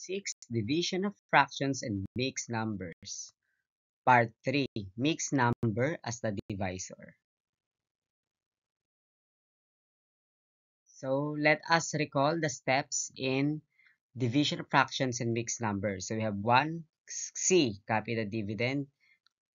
6. Division of fractions and mixed numbers. Part 3. Mixed number as the divisor. So let us recall the steps in division of fractions and mixed numbers. So we have 1. C. Copy the dividend.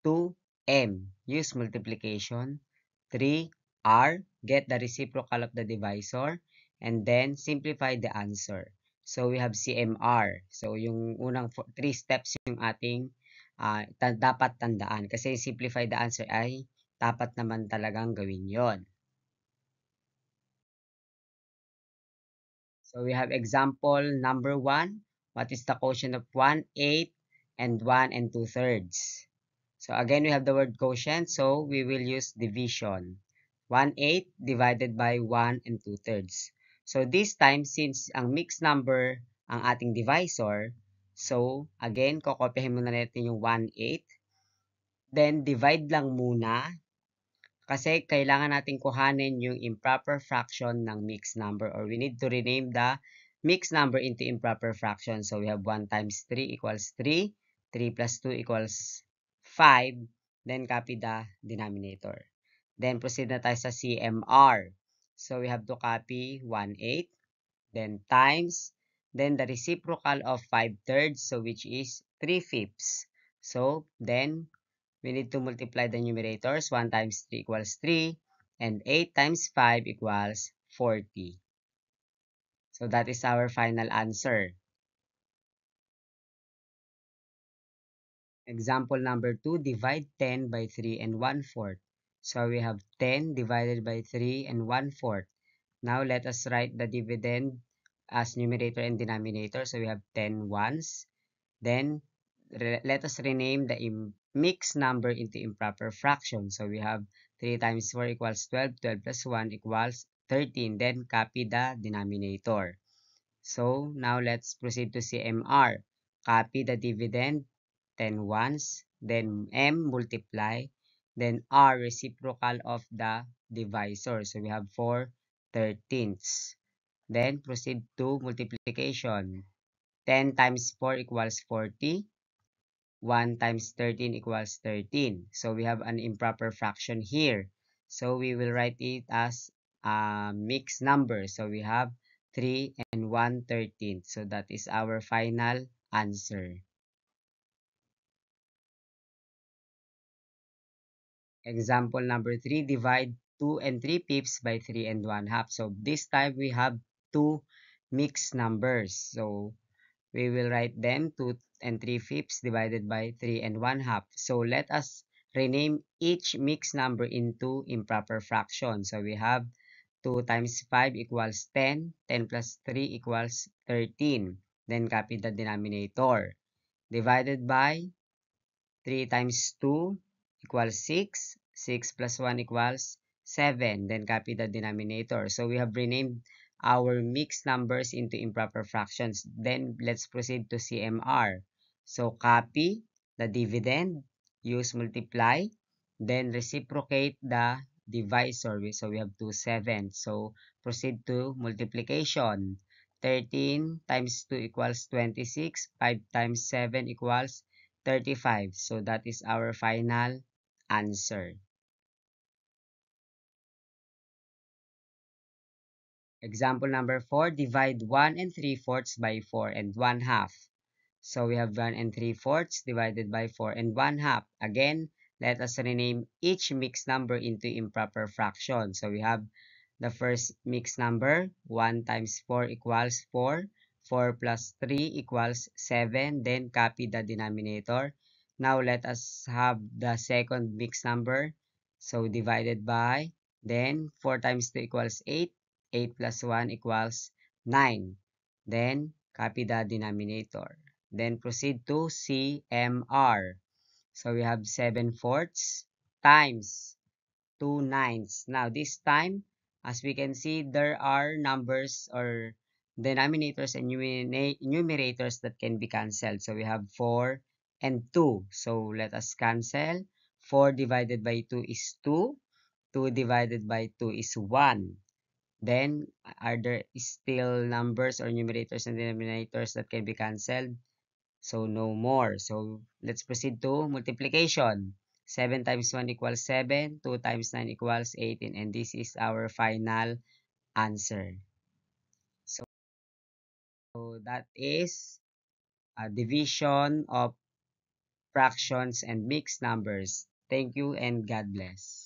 2. M. Use multiplication. 3. R. Get the reciprocal of the divisor. And then simplify the answer. So we have CMR. So yung unang 3 steps yung ating dapat tandaan. Kasi simplify the answer ay dapat naman talagang gawin yon. So we have example number 1. What is the quotient of 1/8 and 1 2/3? So again, we have the word quotient, so we will use division. 1/8 divided by 1 2/3. So this time, since ang mixed number ang ating divisor, so again, kokopyahin muna natin yung 1/8. Then divide lang muna kasi kailangan natin kuhanin yung improper fraction ng mixed number, or we need to rename the mixed number into improper fraction. So we have 1 times 3 equals 3. 3 plus 2 equals 5. Then copy the denominator. Then proceed na tayo sa CMR. So we have to copy 1/8. Then times. Then the reciprocal of 5/3. So which is 3/5. So then we need to multiply the numerators. 1 times 3 equals 3. And 8 times 5 equals 40. So that is our final answer. Example number 2, divide 10 by 3 and 1/4. So we have 10 divided by 3 and 1/4. Now let us write the dividend as numerator and denominator. So we have 10 ones. Then let us rename the mixed number into improper fraction. So we have 3 times 4 equals 12. 12 plus 1 equals 13. Then copy the denominator. So now let's proceed to CMR. Copy the dividend 10 ones. Then M multiply. Then R reciprocal of the divisor. So we have 4 thirteenths. Then proceed to multiplication. 10 times 4 equals 40. 1 times 13 equals 13. So we have an improper fraction here. So we will write it as a mixed number. So we have 3 and 1/13. So that is our final answer. Example number 3, divide 2 and 3/5 by 3 and 1/2. So this time we have two mixed numbers. So we will write them 2 and 3/5 divided by 3 and 1/2. So let us rename each mixed number into improper fraction. So we have 2 times 5 equals 10. 10 plus 3 equals 13. Then copy the denominator. Divided by 3 times 2 equals 6. 6 plus 1 equals 7. Then copy the denominator. So we have renamed our mixed numbers into improper fractions. Then let's proceed to CMR. So copy the dividend, use multiply, then reciprocate the divisor. So we have 2, 7. So proceed to multiplication. 13 times 2 equals 26. 5 times 7 equals 35. So that is our final answer. Example number 4, divide 1 3/4 by 4 and 1/2. So we have 1 3/4 divided by 4 and 1/2. Again, let us rename each mixed number into improper fraction. So we have the first mixed number, 1 times 4 equals 4. 4 plus 3 equals 7. Then copy the denominator. Now let us have the second mixed number. So divided by, then 4 times 2 equals 8. 8 plus 1 equals 9. Then copy the denominator. Then proceed to CMR. So we have 7/4 times 2 nines. Now this time, as we can see, there are numbers or denominators and numerators that can be cancelled. So we have 4 and 2. So let us cancel. 4 divided by 2 is 2. 2 divided by 2 is 1. Then, are there still numbers or numerators and denominators that can be cancelled? So, no more. So, let's proceed to multiplication. 7 times 1 equals 7. 2 times 9 equals 18. And this is our final answer. So, that is a division of fractions and mixed numbers. Thank you and God bless.